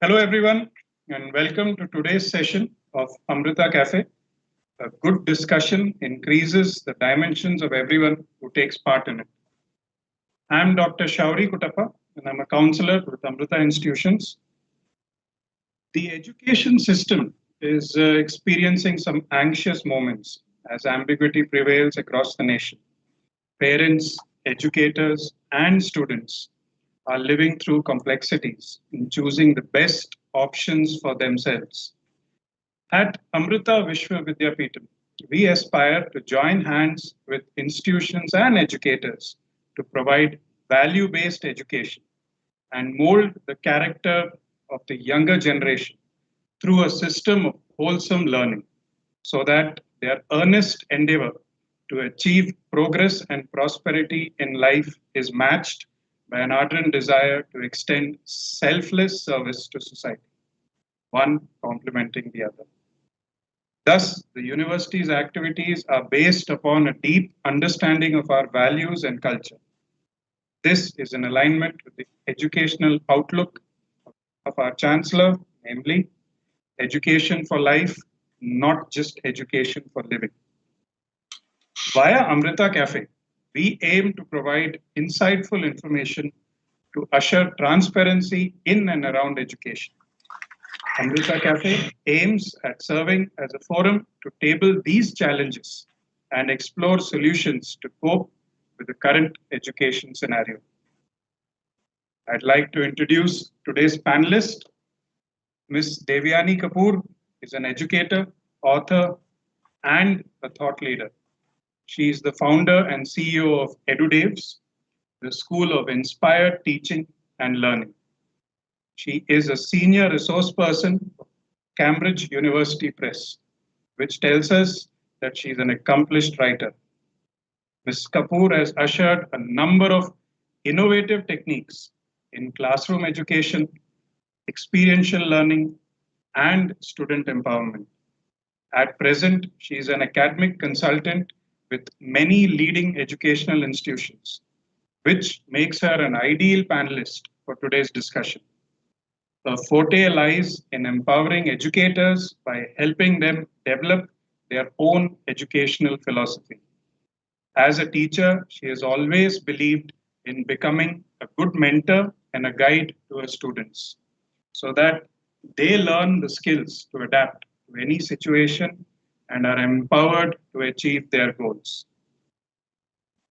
Hello, everyone, and welcome to today's session of Amrita Cafe. A good discussion increases the dimensions of everyone who takes part in it. I'm Dr. Shoury Kuttappa, and I'm a counselor with Amrita Institutions. The education system is experiencing some anxious moments as ambiguity prevails across the nation. Parents, educators, and students are living through complexities in choosing the best options for themselves. At Amrita Vishwa Vidyapeetham, we aspire to join hands with institutions and educators to provide value based education and mold the character of the younger generation through a system of wholesome learning so that their earnest endeavor to achieve progress and prosperity in life is matched by an ardent desire to extend selfless service to society, one complementing the other. Thus, the university's activities are based upon a deep understanding of our values and culture. This is in alignment with the educational outlook of our Chancellor, namely education for life, not just education for living. Via Amrita Cafe, we aim to provide insightful information to usher transparency in and around education. Amrita Cafe aims at serving as a forum to table these challenges and explore solutions to cope with the current education scenario. I'd like to introduce today's panelist. Ms. Devyani Kapoor is an educator, author, and a thought leader. She is the founder and CEO of EduDaves, the School of Inspired Teaching and Learning. She is a senior resource person of Cambridge University Press, which tells us that she is an accomplished writer. Ms. Kapoor has ushered a number of innovative techniques in classroom education, experiential learning, and student empowerment. At present, she is an academic consultant with many leading educational institutions, which makes her an ideal panelist for today's discussion. Her forte lies in empowering educators by helping them develop their own educational philosophy. As a teacher, she has always believed in becoming a good mentor and a guide to her students so that they learn the skills to adapt to any situation and are empowered to achieve their goals.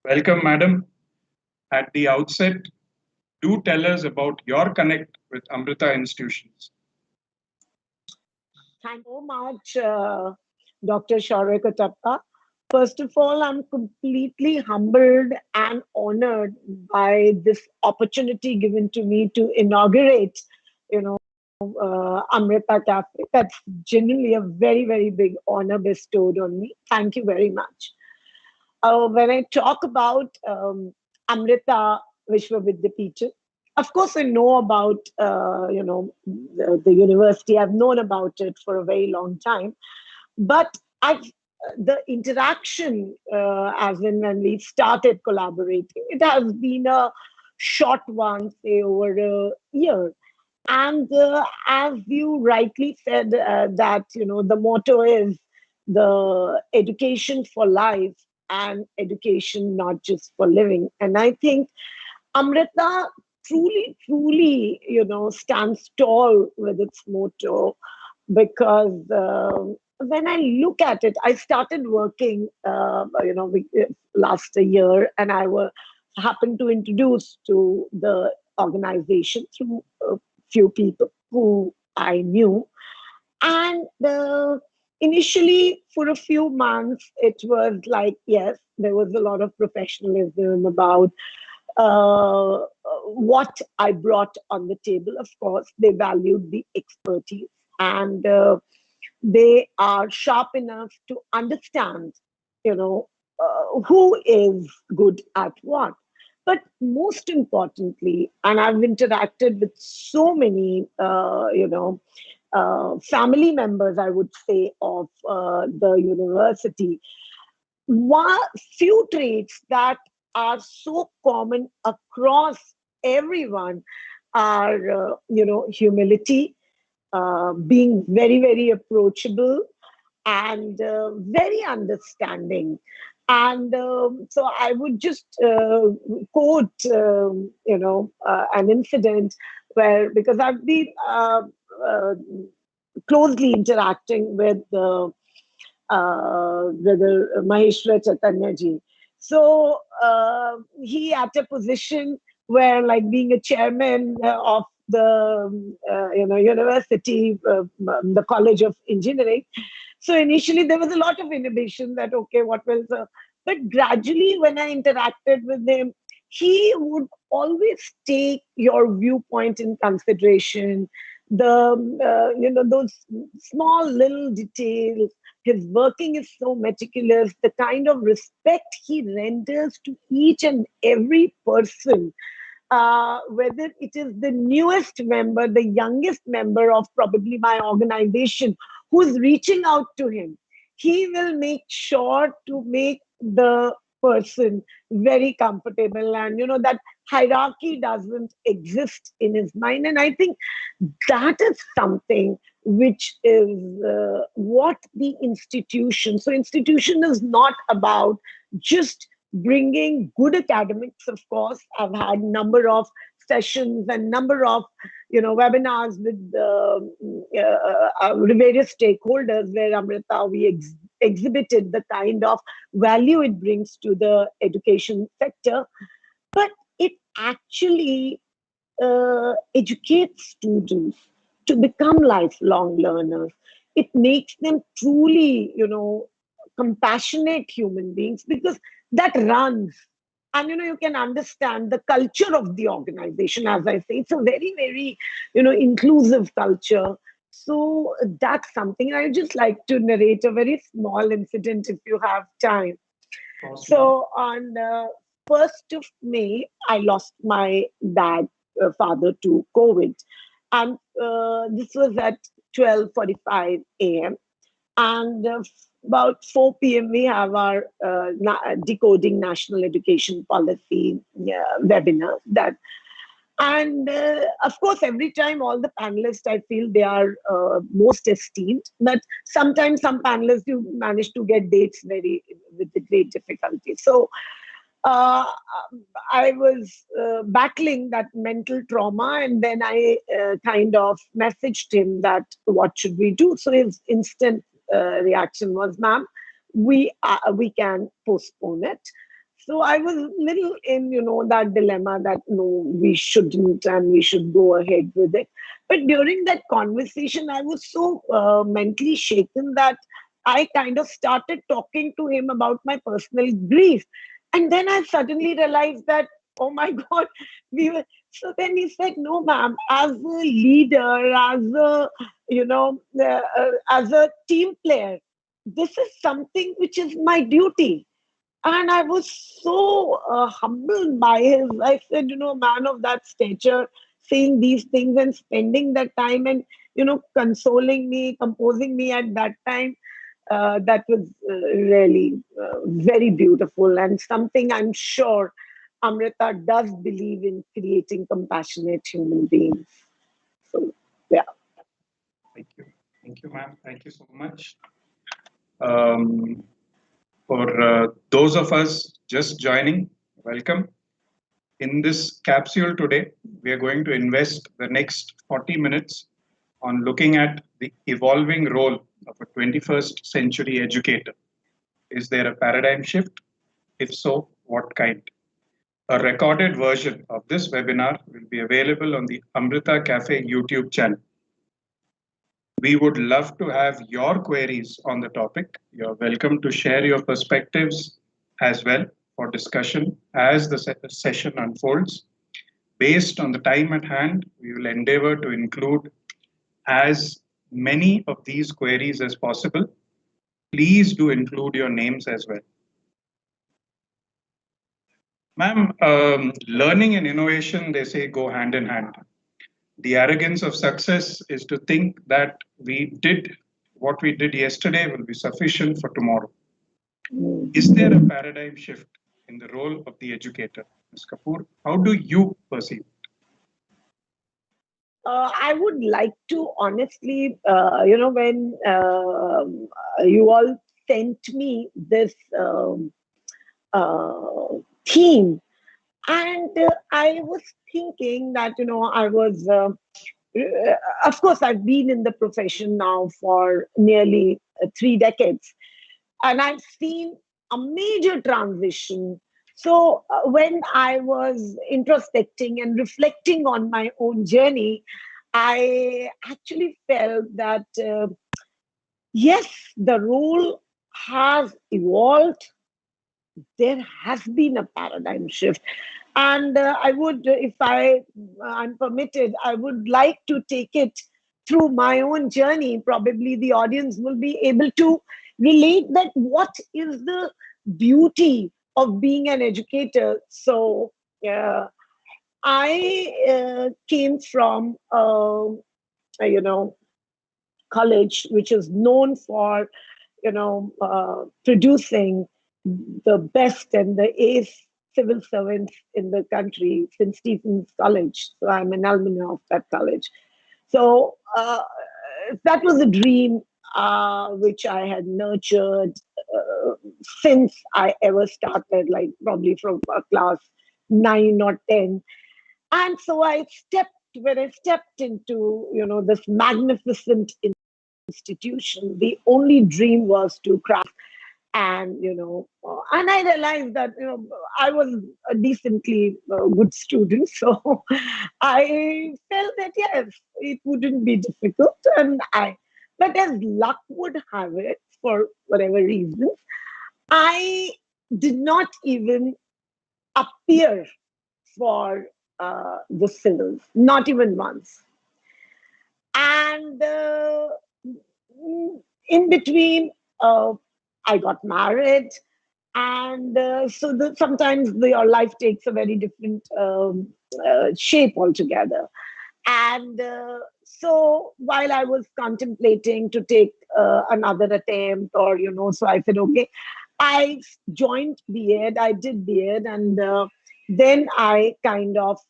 Welcome, madam. At the outset, do tell us about your connect with Amrita Institutions. Thank you so much, Dr. Shoury Kuttappa. First of all, I'm completely humbled and honored by this opportunity given to me to inaugurate, Amrita Cafe. That's genuinely a very, very big honor bestowed on me. Thank you very much. When I talk about Amrita Vishwa Vidyapeetham, of course, I know about the university. I've known about it for a very long time, but the interaction, as in when we started collaborating, it has been a short one, say over a year. And as you rightly said, that the motto is the education for life and education not just for living. And I think Amrita truly, stands tall with its motto because when I look at it, I started working, last a year, and happened to introduce to the organization through a few people who I knew. And initially, for a few months, it was like, yes, there was a lot of professionalism about what I brought on the table. Of course, they valued the expertise and they are sharp enough to understand, who is good at what. But most importantly, and I've interacted with so many, family members, I would say, of the university. One few traits that are so common across everyone are, humility, being very, very approachable and very understanding. And so I would just quote, an incident where, because I've been uh, closely interacting with Brother Maheshwar Chaitanya ji. So he at a position where, like, being a chairman of the university, the College of Engineering. So initially there was a lot of inhibition that okay, what will the, but gradually when I interacted with him, he would always take your viewpoint in consideration. The those small little details. His working is so meticulous. The kind of respect he renders to each and every person, whether it is the newest member, the youngest member of probably my organization who's reaching out to him, he will make sure to make the person very comfortable. And, that hierarchy doesn't exist in his mind. And I think that is something which is what the institution. So, institution is not about just bringing good academics. Of course, I've had number of sessions and number of webinars with various stakeholders where Amrita we exhibited the kind of value it brings to the education sector, but it actually educates students to become lifelong learners. It makes them truly, compassionate human beings, because that runs. And you can understand the culture of the organization. As I say, it's a very, very, inclusive culture. So that's something I just like to narrate a very small incident if you have time. So on 1st of May, I lost my dad, father, to COVID. And this was at 12:45 a.m. And about 4 p.m., we have our Decoding National Education Policy webinar. And of course, every time all the panelists, I feel they are most esteemed. But sometimes some panelists you manage to get dates with the great difficulty. So uh, I was battling that mental trauma, and then I kind of messaged him that what should we do. So his instant reaction was, "Ma'am, we can postpone it." So I was little in that dilemma that no, we shouldn't, and we should go ahead with it. But during that conversation, I was so mentally shaken that I kind of started talking to him about my personal grief. And then I suddenly realized that, oh my God, we were. So then he said, "No, ma'am, as a leader, as a team player, this is something which is my duty." And I was so humbled by his, I said, man of that stature, saying these things and spending that time and, consoling me, composing me at that time. That was really very beautiful, and something I'm sure Amrita does believe in creating compassionate human beings. So, yeah. Thank you. Thank you, ma'am. Thank you so much. Um, for those of us just joining, welcome. In this capsule today, we are going to invest the next 40 minutes on looking at the evolving role of a 21st century educator. Is there a paradigm shift? If so, what kind? A recorded version of this webinar will be available on the Amrita Cafe YouTube channel. We would love to have your queries on the topic. You're welcome to share your perspectives as well for discussion as the session unfolds. Based on the time at hand, we will endeavor to include as many of these queries as possible. Please do include your names as well. Ma'am, learning and innovation, they say, go hand in hand. The arrogance of success is to think that we did what we did yesterday will be sufficient for tomorrow. Is there a paradigm shift in the role of the educator? Ms. Kapoor, how do you perceive it? I would like to honestly, when you all sent me this uh, theme, and I was thinking that, I was, of course, I've been in the profession now for nearly 3 decades, and I've seen a major transition. So when I was introspecting and reflecting on my own journey, I actually felt that yes, the role has evolved. There has been a paradigm shift, and I would, if I'm permitted, I would like to take it through my own journey. Probably the audience will be able to relate that what is the beauty of being an educator. So I came from you know college which is known for producing the best and the ace civil servants in the country, St. Stephen's College. So I'm an alumna of that college. So that was a dream which I had nurtured since I ever started, like probably from class 9 or 10. And so when I stepped into, this magnificent institution, the only dream was to crack. And and I realized that I was a decently good student, so I felt that yes, it wouldn't be difficult. But as luck would have it, for whatever reasons, I did not even appear for the civils, not even once. And in between, I got married, and so sometimes your life takes a very different shape altogether. And so while I was contemplating to take another attempt, or so I said, okay, I joined B.Ed, I did B.Ed, and then I kind of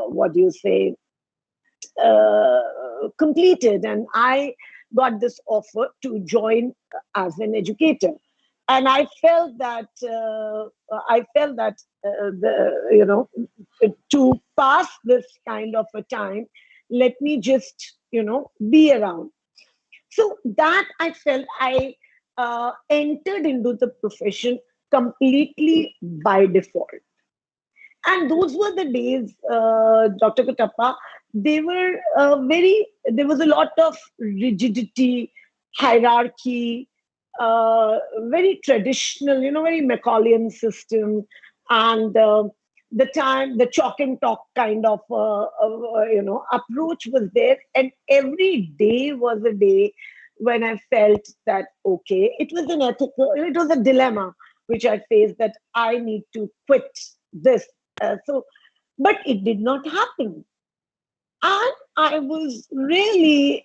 what do you say completed, and I got this offer to join as an educator. And the to pass this kind of a time, let me just be around. So that I felt I entered into the profession completely by default. And those were the days, Dr. Kuttappa. They were there was a lot of rigidity, hierarchy, very traditional, very Macaulayan system. And the chalk and talk kind of, approach was there. And every day was a day when I felt that, okay, it was a dilemma which I faced, that I need to quit this. But it did not happen. And I was really,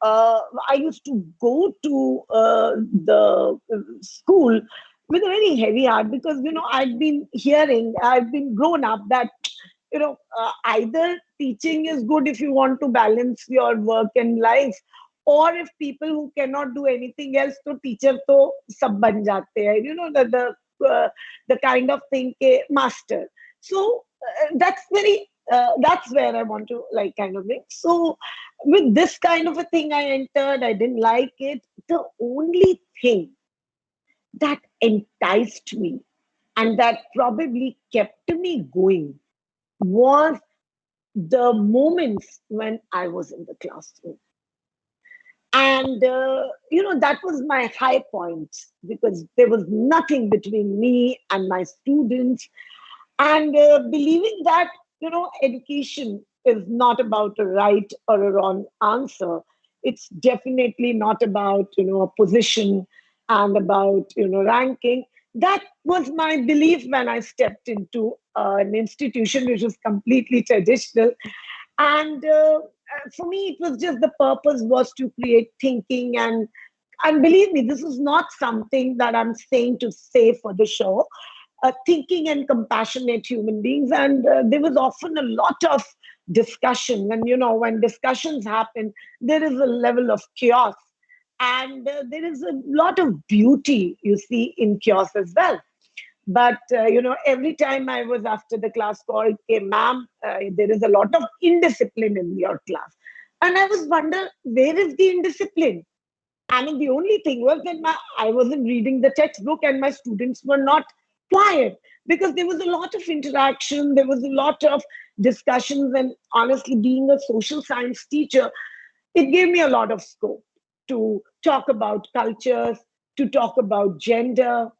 I used to go to the school with a very heavy heart, because, I've been grown up that, either teaching is good if you want to balance your work and life, or if people who cannot do anything else, to teacher to sab ban jate hai, the kind of thing, ke master. So that's where I want to, like, kind of thing. So with this kind of a thing, I entered. I didn't like it. The only thing that enticed me and that probably kept me going was the moments when I was in the classroom. And that was my high point, because there was nothing between me and my students. And believing that education is not about a right or a wrong answer. It's definitely not about a position and about ranking. That was my belief when I stepped into an institution which was completely traditional. And for me, it was just, the purpose was to create thinking. And believe me, this is not something that I'm saying to say for the show. Thinking and compassionate human beings. And there was often a lot of discussion. And, when discussions happen, there is a level of chaos. And there is a lot of beauty, you see, in chaos as well. But, every time I was after the class called, okay, ma'am, there is a lot of indiscipline in your class. And I was wondering, where is the indiscipline? I mean, the only thing was that I wasn't reading the textbook and my students were not quiet, because there was a lot of interaction, there was a lot of discussions. And honestly, being a social science teacher, it gave me a lot of scope to talk about cultures, to talk about gender.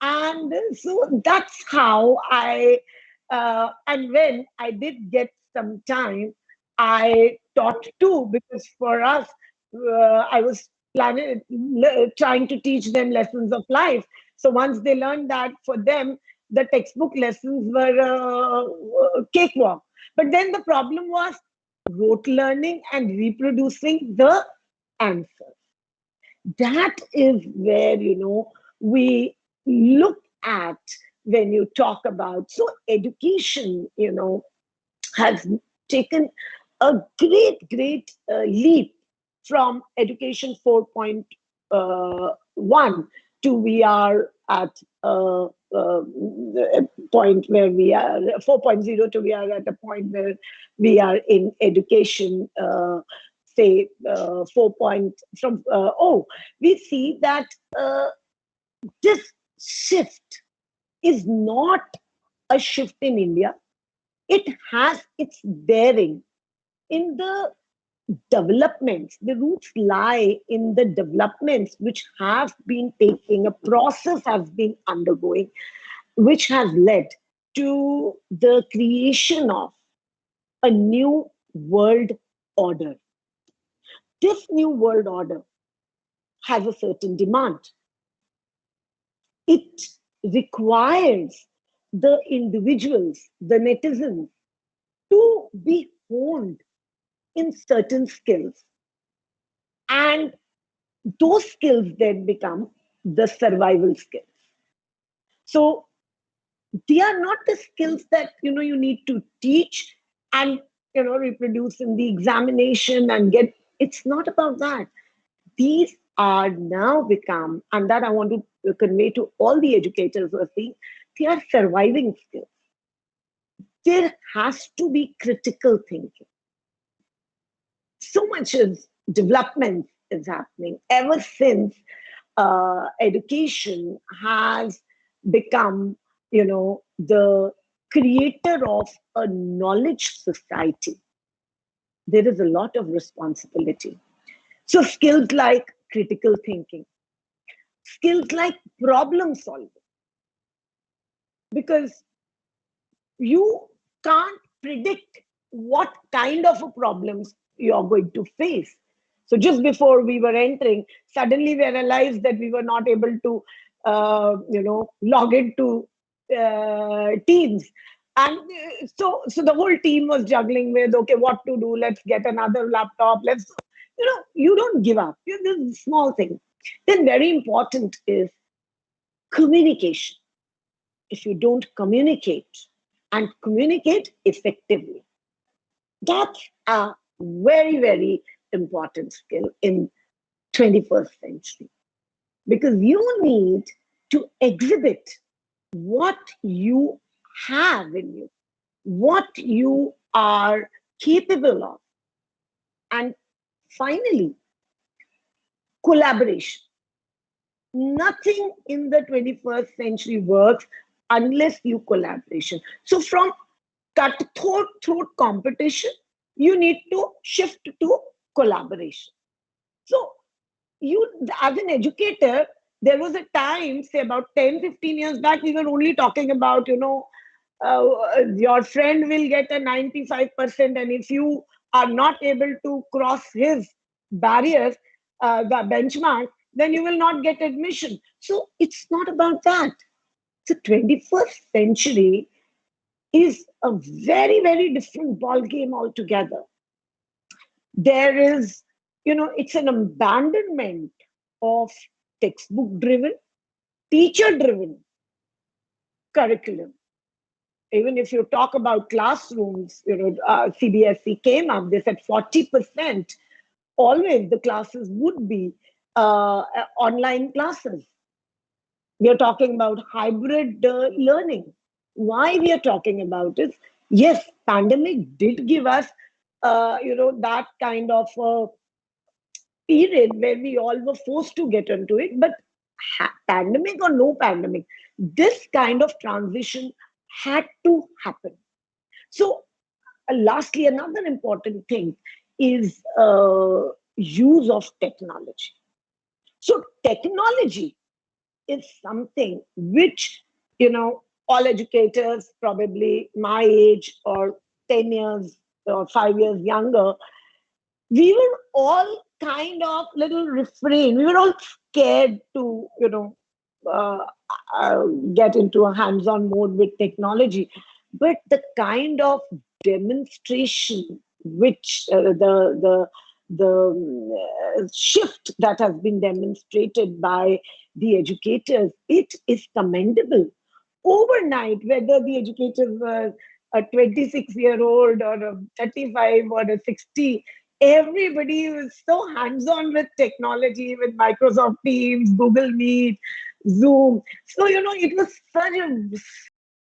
And so that's how and when I did get some time, I taught too, because for us, I was trying to teach them lessons of life. So once they learned that, for them, the textbook lessons were cakewalk. But then the problem was rote learning and reproducing the answer. That is where, we look at when you talk about. So education, has taken a great leap from education 4.1 to we are at a point where we are 4.0 to we are at a point where we are in education, say 4 point from we see that this shift is not a shift in India. It has its bearing in the developments. The roots lie in the developments which have been taking, a process has been undergoing, which has led to the creation of a new world order. This new world order has a certain demand. It requires the individuals, the netizens, to be honed in certain skills. And those skills then become the survival skills. So they are not the skills that you need to teach and reproduce in the examination and get. It's not about that. These are now become, and that I want to convey to all the educators who are seeing, they are surviving skills. There has to be critical thinking. So much is development is happening ever since education has become, the creator of a knowledge society. There is a lot of responsibility. So skills like critical thinking, skills like problem solving, because you can't predict what kind of a problems you're going to face. So just before we were entering, suddenly we realized that we were not able to, log into Teams. And so the whole team was juggling with, okay, what to do? Let's get another laptop. You don't give up. This is a small thing. Then very important is communication. If you don't communicate and communicate effectively, that's a very important skill in 21st century, because you need to exhibit what you have in you, what you are capable of. And finally, collaboration. Nothing in the 21st century works unless you collaboration. So from cutthroat competition, you need to shift to collaboration. So you, as an educator, there was a time, say about 10-15 years back, we were only talking about, your friend will get a 95%, and if you are not able to cross his barriers, the benchmark, then you will not get admission. So it's not about that. The 21st century is a very different ball game altogether. There is, it's an abandonment of textbook driven, teacher driven curriculum. Even if you talk about classrooms, CBSE came up, they said 40% always the classes would be online classes. We are talking about hybrid learning. Why we are talking about it? Yes, pandemic did give us, that kind of period where we all were forced to get into it. But pandemic or no pandemic, this kind of transition had to happen. So, lastly, another important thing is use of technology. So, technology is something which, all educators, probably my age or 10 years or 5 years younger, we were all kind of little refrain. We were all scared to, uh, get into a hands-on mode with technology. But the kind of demonstration which the shift that has been demonstrated by the educators, it is commendable. Overnight, whether the educators were a 26-year-old or a 35 or a 60, everybody was so hands-on with technology, with Microsoft Teams, Google Meet, Zoom. So, it was such a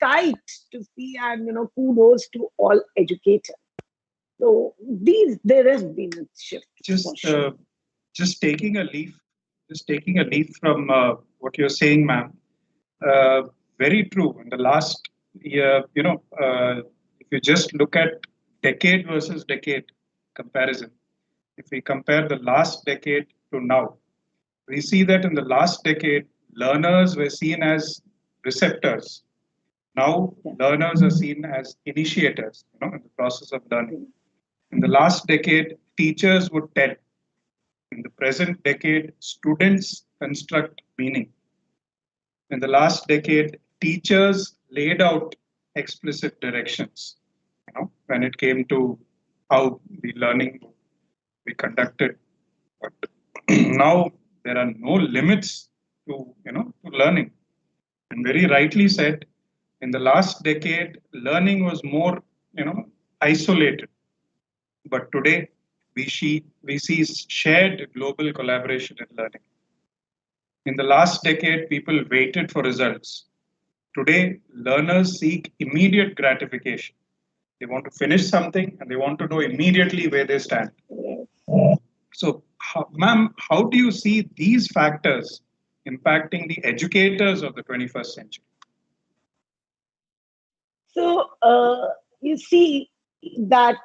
sight to see, and, kudos to all educators. So there has been a shift. Just just taking a leaf, just taking a leaf from what you're saying, ma'am. Uh, Very true. In the last year, if you just look at decade versus decade comparison, if we compare the last decade to now, we see that in the last decade, learners were seen as receptors. Now, learners are seen as initiators, in the process of learning. In the last decade, teachers would tell. In the present decade, students construct meaning. In the last decade, teachers laid out explicit directions, when it came to how the learning would be conducted. But now there are no limits to learning. And very rightly said, in the last decade, learning was more, isolated. But today, we see shared global collaboration in learning. In the last decade, people waited for results. Today, learners seek immediate gratification. They want to finish something and they want to know immediately where they stand. So, ma'am, how do you see these factors impacting the educators of the 21st century? So you see that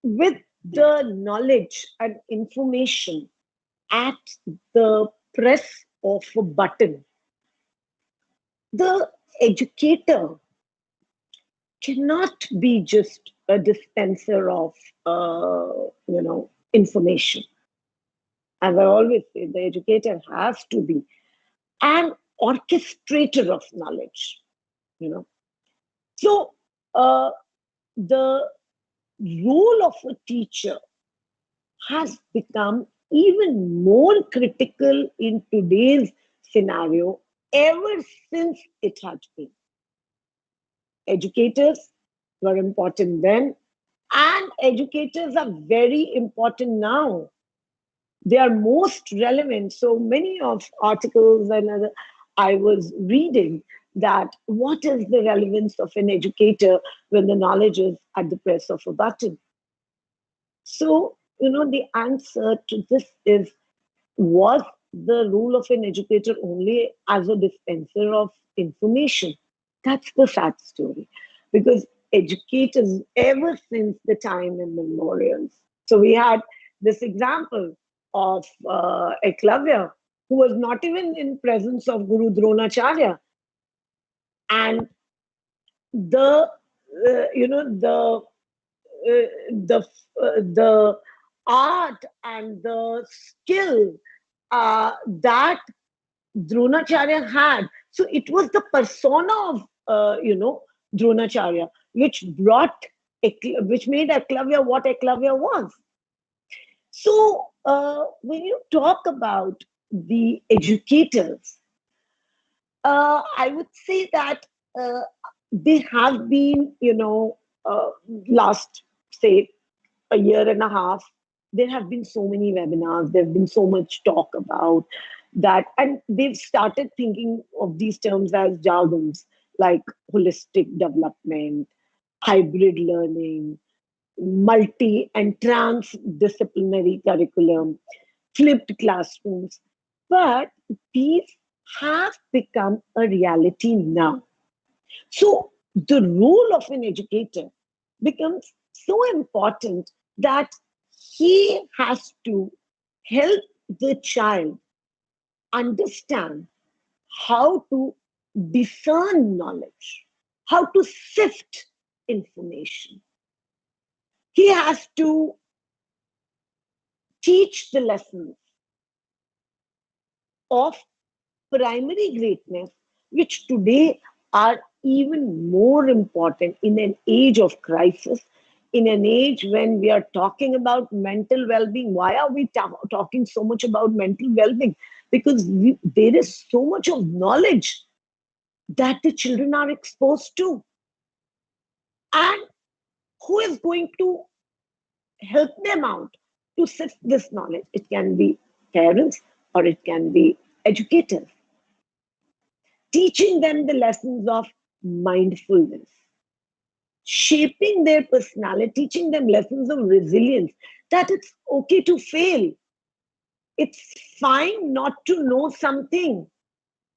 with the knowledge and information at the press of a button, the educator cannot be just a dispenser of, information. As I always say, the educator has to be an orchestrator of knowledge. So the role of a teacher has become even more critical in today's scenario ever since it had been. Educators were important then, and educators are very important now. They are most relevant. So many of articles and other, I was reading that what is the relevance of an educator when the knowledge is at the press of a button? So, the answer to this is, was the role of an educator only as a dispenser of information? That's the sad story. Because educators, ever since the time immemorial, so we had this example of Eklavya, who was not even in presence of Guru Dronacharya. And the, the art and the skill that Dronacharya had. So it was the persona of Dronacharya which which made Eklavya what Eklavya was. So when you talk about the educators, I would say that uh, they have been, last, say, a year and a half, there have been so many webinars, there have been so much talk about that, and they've started thinking of these terms as jargons like holistic development, hybrid learning, multi and transdisciplinary curriculum, flipped classrooms. But these have become a reality now. So the role of an educator becomes so important that he has to help the child understand how to discern knowledge, how to sift information. He has to teach the lessons of primary greatness, which today are even more important in an age of crisis, in an age when we are talking about mental well being. Why are we talking so much about mental well being? Because there is so much of knowledge that the children are exposed to. And who is going to help them out to sift this knowledge? It can be parents or it can be educators, teaching them the lessons of mindfulness, shaping their personality, teaching them lessons of resilience, that it's okay to fail. It's fine not to know something.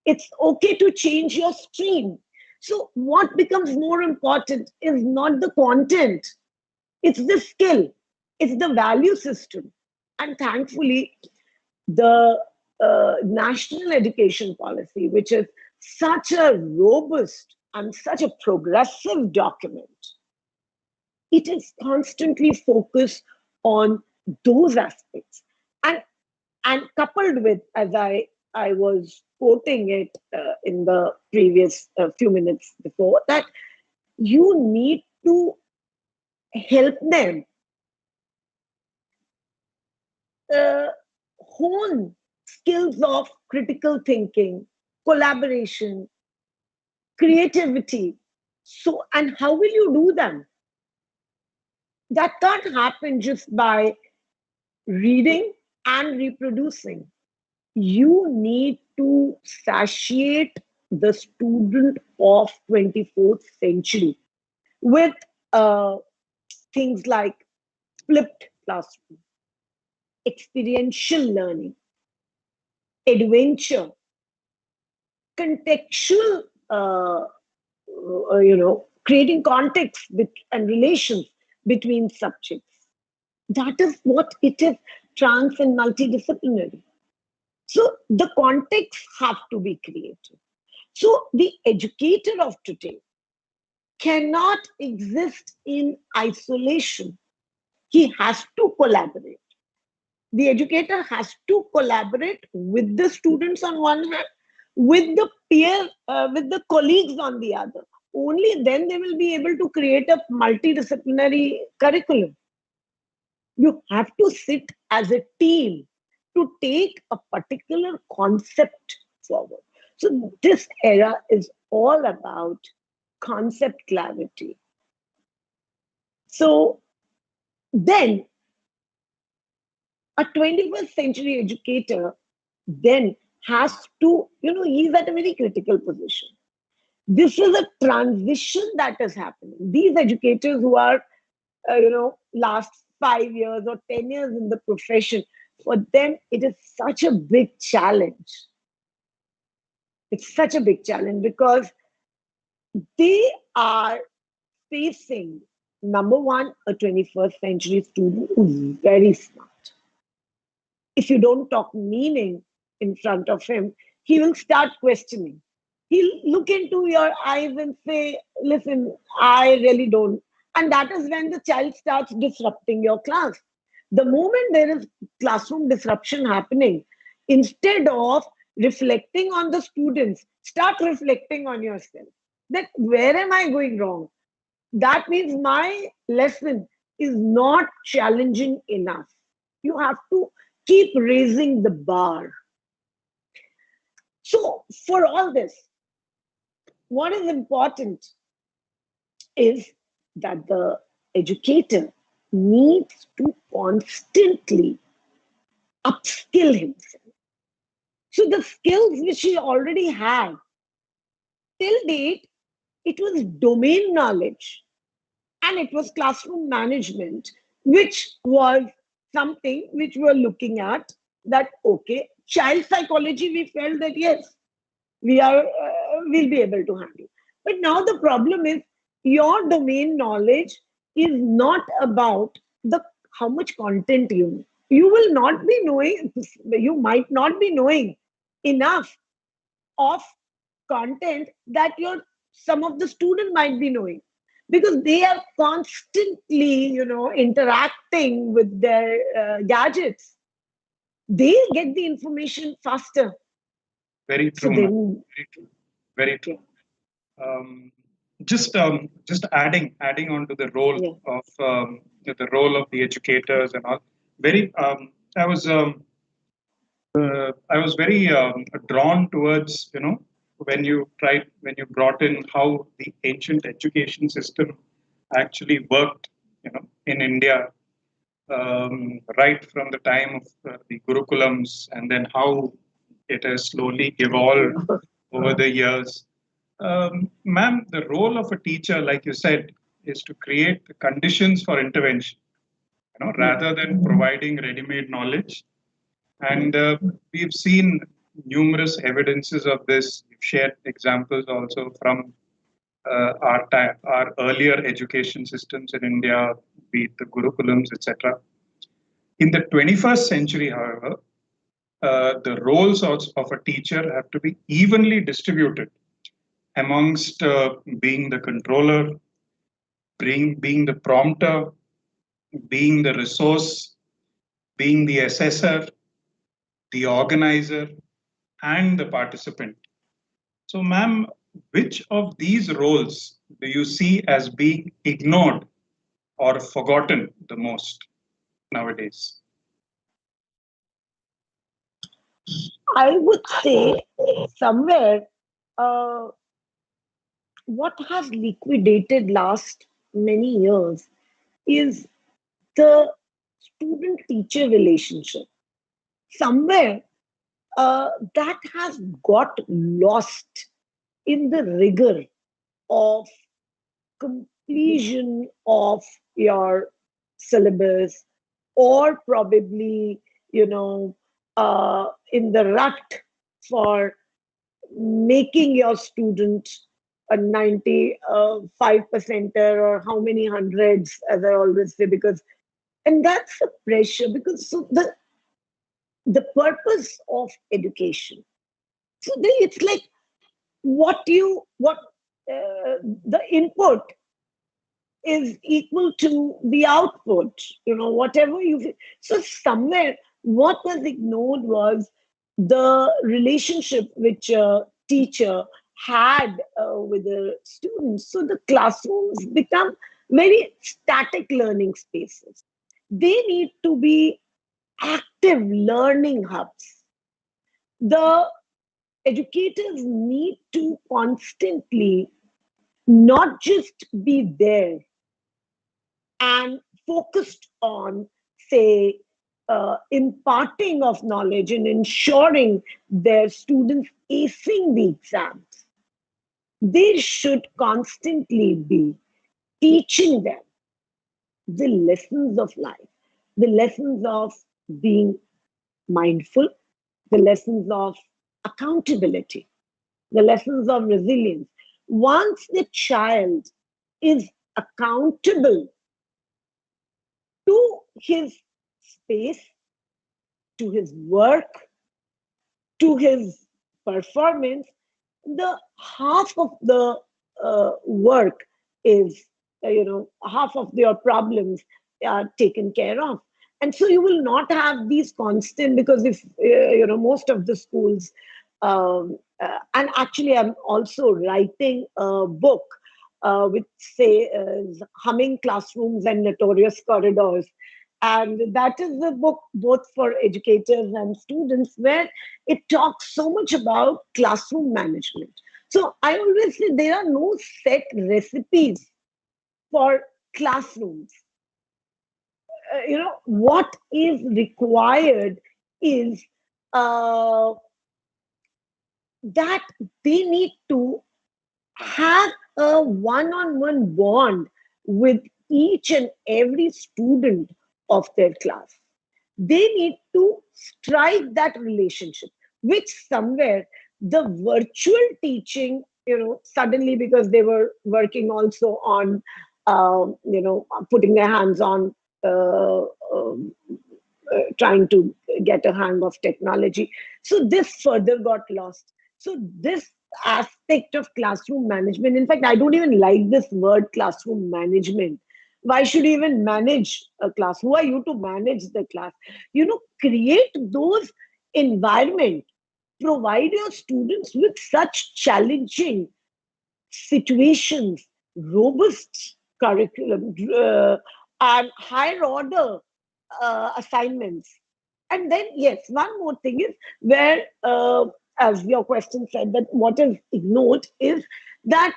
It's okay to change your stream. So, what becomes more important is not the content, it's the skill, it's the value system. And thankfully, the national education policy, which is such a robust and such a progressive document, it is constantly focused on those aspects. And coupled with, as I was quoting it in the previous few minutes before, that you need to help them uh, hone skills of critical thinking, collaboration, creativity. So, and how will you do them? That can't happen just by reading and reproducing. You need to satiate the student of 24th century with uh, things like flipped classroom, experiential learning, adventure, contextual, creating context and relations between subjects. That is what it is, trans and multidisciplinary. So the context have to be created. So the educator of today cannot exist in isolation. He has to collaborate. The educator has to collaborate with the students on one hand, with the with the colleagues on the other. Only then they will be able to create a multidisciplinary curriculum. You have to sit as a team to take a particular concept forward. So this era is all about concept clarity. So then a 21st century educator then has to, he's at a very critical position. This is a transition that is happening. These educators who are, last 5 years or 10 years in the profession, for them, it is such a big challenge. It's such a big challenge because they are facing, number one, a 21st century student who's very smart. If you don't talk meaning in front of him, he will start questioning. He'll look into your eyes and say, listen, I really don't. And that is when the child starts disrupting your class. The moment there is classroom disruption happening, instead of reflecting on the students, start reflecting on yourself. That where am I going wrong? That means my lesson is not challenging enough. You have to keep raising the bar. So, for all this, what is important is that the educator needs to constantly upskill himself. So the skills which he already had till date, it was domain knowledge and it was classroom management, which was something which we were looking at. That okay, child psychology, we felt that yes, we'll be able to handle. But now the problem is your domain knowledge is not about the how much content you know. You will not be knowing, you might not be knowing enough of content that your some of the student might be knowing, because they are constantly interacting with their gadgets. They get the information faster. Very So true, ma'am. then, Very true. Very true. yeah, Um, just adding on to the role yeah. of the role of the educators and all. Very I was very drawn towards when you brought in how the ancient education system actually worked, in India, right from the time of the Gurukulams, and then how it has slowly evolved over the years. Ma'am, the role of a teacher, like you said, is to create the conditions for intervention, rather than providing ready-made knowledge. And we've seen numerous evidences of this. We've shared examples also from our earlier education systems in India, be it the Gurukulams, etc. In the 21st century, however, the roles of a teacher have to be evenly distributed amongst being the controller, being the prompter, being the resource, being the assessor, the organizer, and the participant. So, ma'am, which of these roles do you see as being ignored or forgotten the most nowadays? I would say somewhere uh, what has liquidated last many years is the student teacher relationship. Somewhere that has got lost in the rigor of completion of your syllabus, or probably in the rut for making your student a 95 percenter, or how many hundreds, as I always say, because and that's the pressure, because so the purpose of education, so it's like what the input is equal to the output, whatever you. So somewhere what was ignored was the relationship which a teacher had with the students. So the classrooms become very static learning spaces. They need to be active learning hubs. The educators need to constantly not just be there and focused on, say, imparting of knowledge and ensuring their students acing the exams. They should constantly be teaching them the lessons of life, the lessons of being mindful, the lessons of accountability, the lessons of resilience. Once the child is accountable to his space, to his work, to his performance, the half of the work is, half of your problems are taken care of. And so you will not have these constant, because if, most of the schools, and actually I'm also writing a book which say Humming Classrooms and Notorious Corridors. And that is the book both for educators and students, where it talks so much about classroom management. So I always say there are no set recipes for classrooms. What is required is uh, that they need to have a one-on-one bond with each and every student of their class. They need to strike that relationship, which somewhere the virtual teaching, suddenly, because they were working also on, putting their hands on uh, um, trying to get a hang of technology. So this further got lost. So this aspect of classroom management, in fact, I don't even like this word classroom management. Why should you even manage a class? Who are you to manage the class? Create those environment. Provide your students with such challenging situations, robust curriculum, and higher order assignments. And then, yes, one more thing is where, as your question said, that what is ignored is that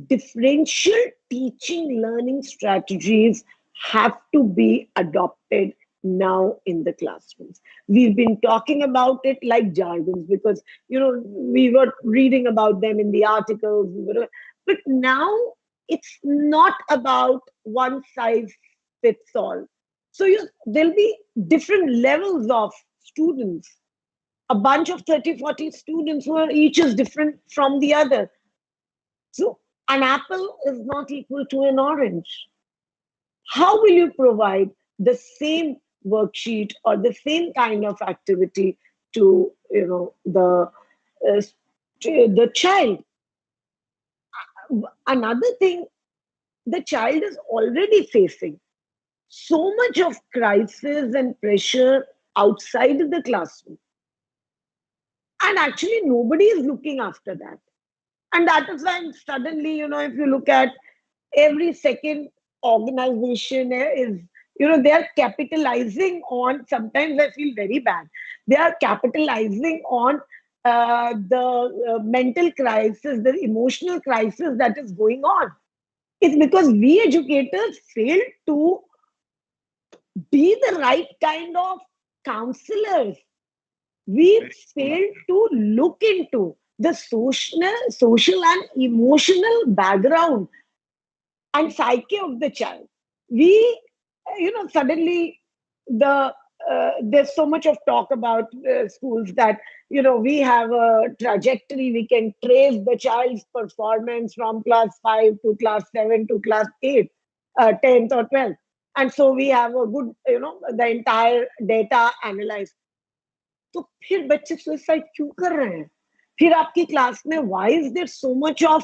differential teaching learning strategies have to be adopted now in the classrooms. We've been talking about it like jargons because we were reading about them in the articles, but now it's not about one size fits all. So there'll be different levels of students, a bunch of 30, 40 students who are each is different from the other. So an apple is not equal to an orange. How will you provide the same worksheet or the same kind of activity to uh, the child? Another thing, the child is already facing so much of crisis and pressure outside the classroom, and actually nobody is looking after that. And that is why suddenly, if you look at every second organization is, they are capitalizing on, sometimes I feel very bad, they are capitalizing on the mental crisis, the emotional crisis that is going on. It's because we educators fail to be the right kind of counselors. We fail to look into the social and emotional background and psyche of the child. We, suddenly there's so much of talk about schools that, we have a trajectory. We can trace the child's performance from class 5 to class 7 to class 8, 10th or 12th. And so we have a good, the entire data analyzed. तो फिर बच्चे suicide क्यों कर रहे हैं? फिर आपकी class में why is there so much of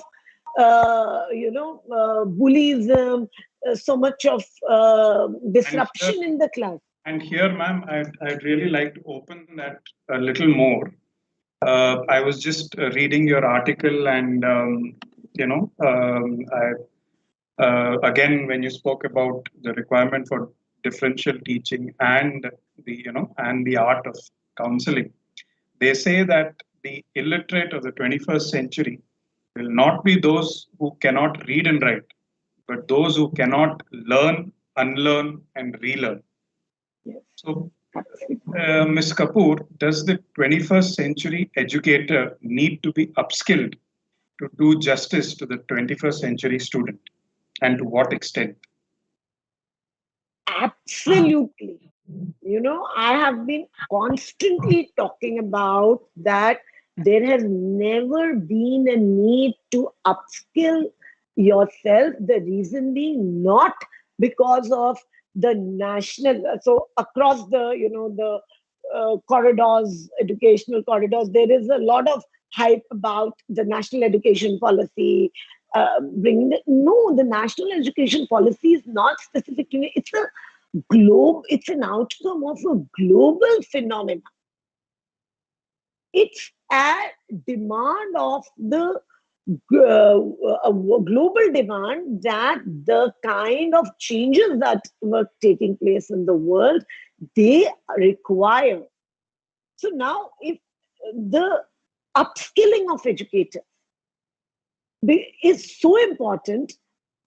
bullyism, so much of disruption in the class? And here, ma'am, I'd really like to open that a little more. I was just reading your article, and again, when you spoke about the requirement for differential teaching and the art of counseling, they say that the illiterate of the 21st century will not be those who cannot read and write, but those who cannot learn, unlearn, and relearn. Yes. So, Ms. Kapoor, does the 21st century educator need to be upskilled to do justice to the 21st century student? And to what extent? Absolutely. I have been constantly talking about that there has never been a need to upskill yourself. The reason being not because of the national, so across the, the corridors, educational corridors, there is a lot of hype about the national education policy. Bringing the national education policy is not specifically, it's a it's an outcome of a global phenomenon. It's a demand of the global demand that the kind of changes that were taking place in the world, they require. So now, if the upskilling of educators, is so important,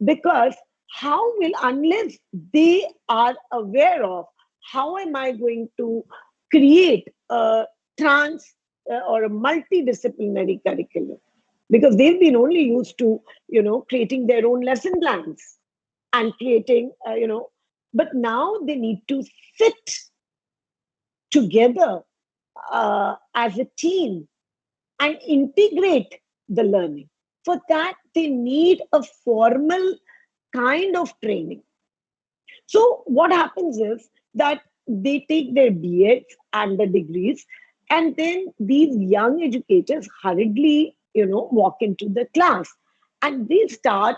because unless they are aware of how am I going to create a trans or a multidisciplinary curriculum, because they've been only used to, creating their own lesson plans and creating, but now they need to sit together as a team and integrate the learning. For that, they need a formal kind of training. So, what happens is that they take their BEds and the degrees, and then these young educators hurriedly, walk into the class, and they start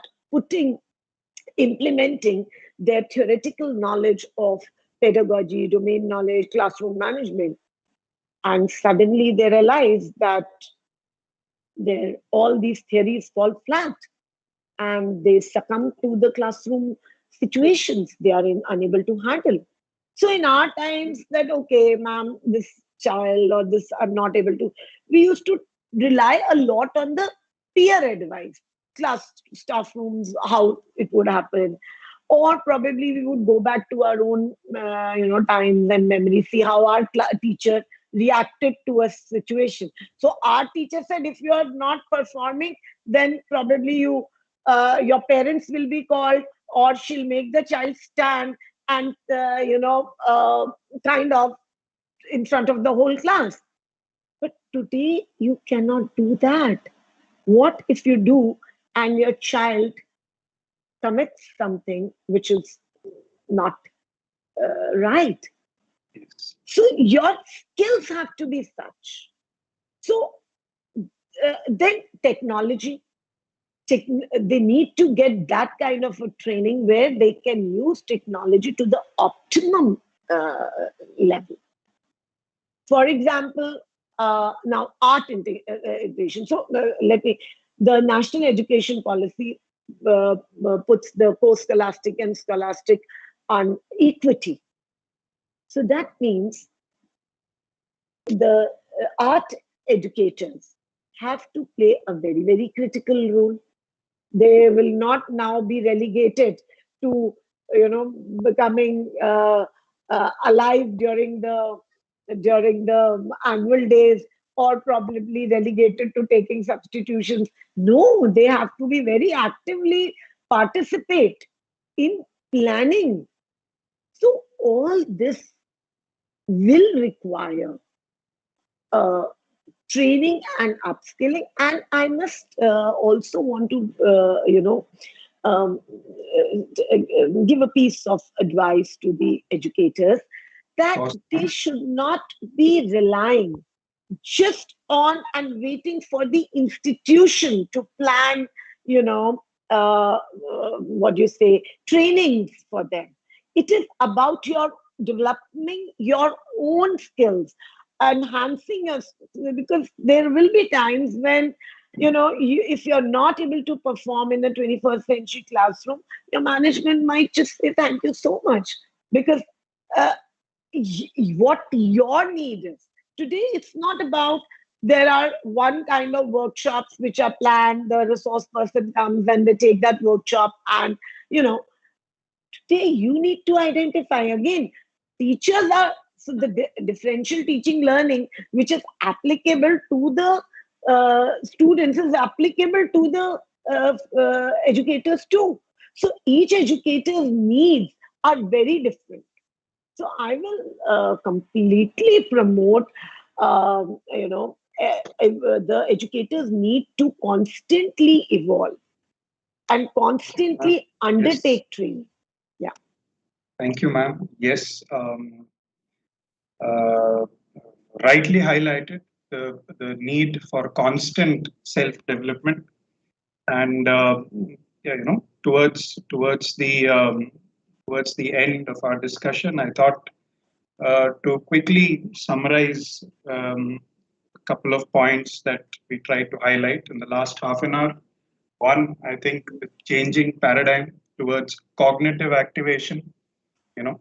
implementing their theoretical knowledge of pedagogy, domain knowledge, classroom management. And suddenly they realize that all these theories fall flat, and they succumb to the classroom situations they are unable to handle. So in our times, that okay, ma'am, this child or this I'm not able to. We used to rely a lot on the peer advice, class staff rooms, how it would happen, or probably we would go back to our own, times and memories, see how our teacher reacted to a situation. So our teacher said, if you are not performing, then probably your parents will be called, or she'll make the child stand and kind of in front of the whole class. But today you cannot do that. What if you do and your child commits something which is not right? Yes. So your skills have to be such. So then technology, they need to get that kind of a training where they can use technology to the optimum uh, level. For example, now art integration. So the national education policy puts the post-scholastic and scholastic on equity. So that means the art educators have to play a very, very critical role. They will not now be relegated to, becoming alive during the annual days, or probably relegated to taking substitutions. No, they have to be very actively participate in planning. So all this will require uh, training and upskilling. And I must also want to, give a piece of advice to the educators, that they should not be relying just on and waiting for the institution to plan, what do you say, trainings for them. It is about your developing your own skills, enhancing your skills, because there will be times when, if you're not able to perform in the 21st century classroom, your management might just say thank you so much, because uh, what your need is. Today, it's not about there are one kind of workshops which are planned, the resource person comes and they take that workshop, and today you need to identify again. Teachers are, so the differential teaching learning, which is applicable to the students, is applicable to the educators too. So each educator's needs are very different. So I will completely promote, the educators need to constantly evolve and constantly Yes. undertake training. Yeah. Thank you, ma'am. Yes. Uh, Rightly highlighted the need for constant self-development, and yeah, towards the end of our discussion, I thought to quickly summarize a couple of points that we tried to highlight in the last half an hour. One, I think the changing paradigm towards cognitive activation, you know,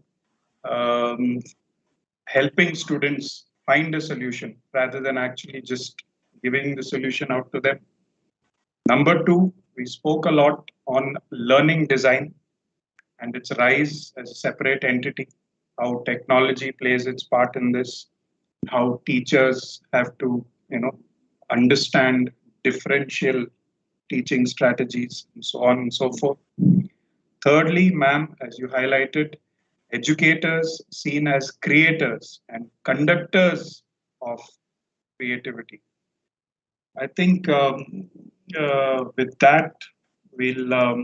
um, helping students find a solution rather than actually just giving the solution out to them. Number two, we spoke a lot on learning design and its rise as a separate entity, how technology plays its part in this, how teachers have to, understand differential teaching strategies, and so on and so forth. Thirdly, ma'am, as you highlighted, educators seen as creators and conductors of creativity. I think with that, we'll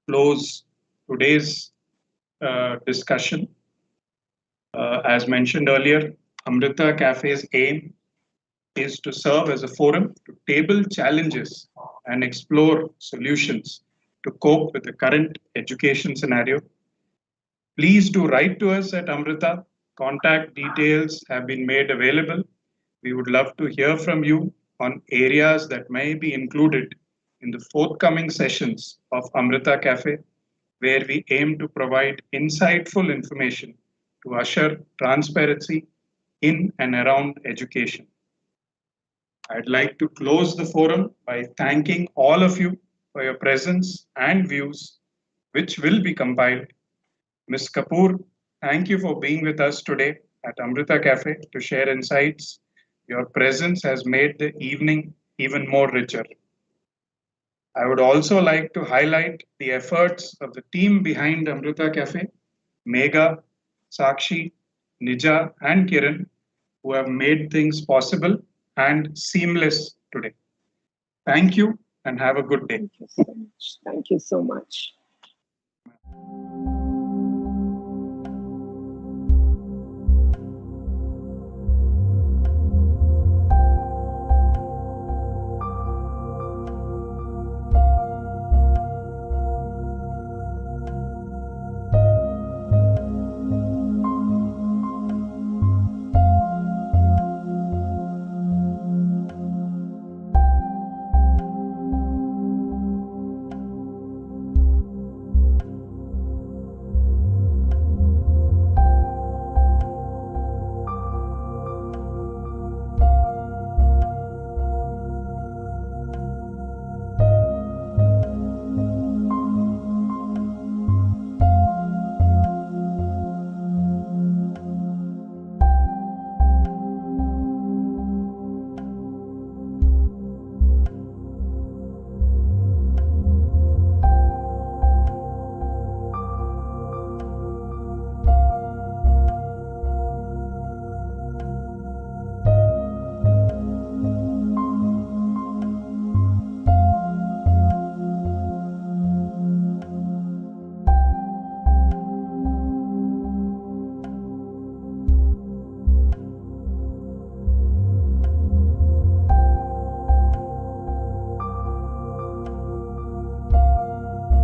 close today's discussion. As mentioned earlier, Amrita Cafe's aim is to serve as a forum to table challenges and explore solutions to cope with the current education scenario. Please do write to us at Amrita. Contact details have been made available. We would love to hear from you on areas that may be included in the forthcoming sessions of Amrita Cafe, where we aim to provide insightful information to usher transparency in and around education. I'd like to close the forum by thanking all of you for your presence and views, which will be compiled. Ms. Kapoor, thank you for being with us today at Amrita Cafe to share insights. Your presence has made the evening even more richer. I would also like to highlight the efforts of the team behind Amrita Cafe, Megha, Sakshi, Nija, and Kiran, who have made things possible and seamless today. Thank you and have a good day. Thank you so much. Thank you so much. Thank you, ma'am.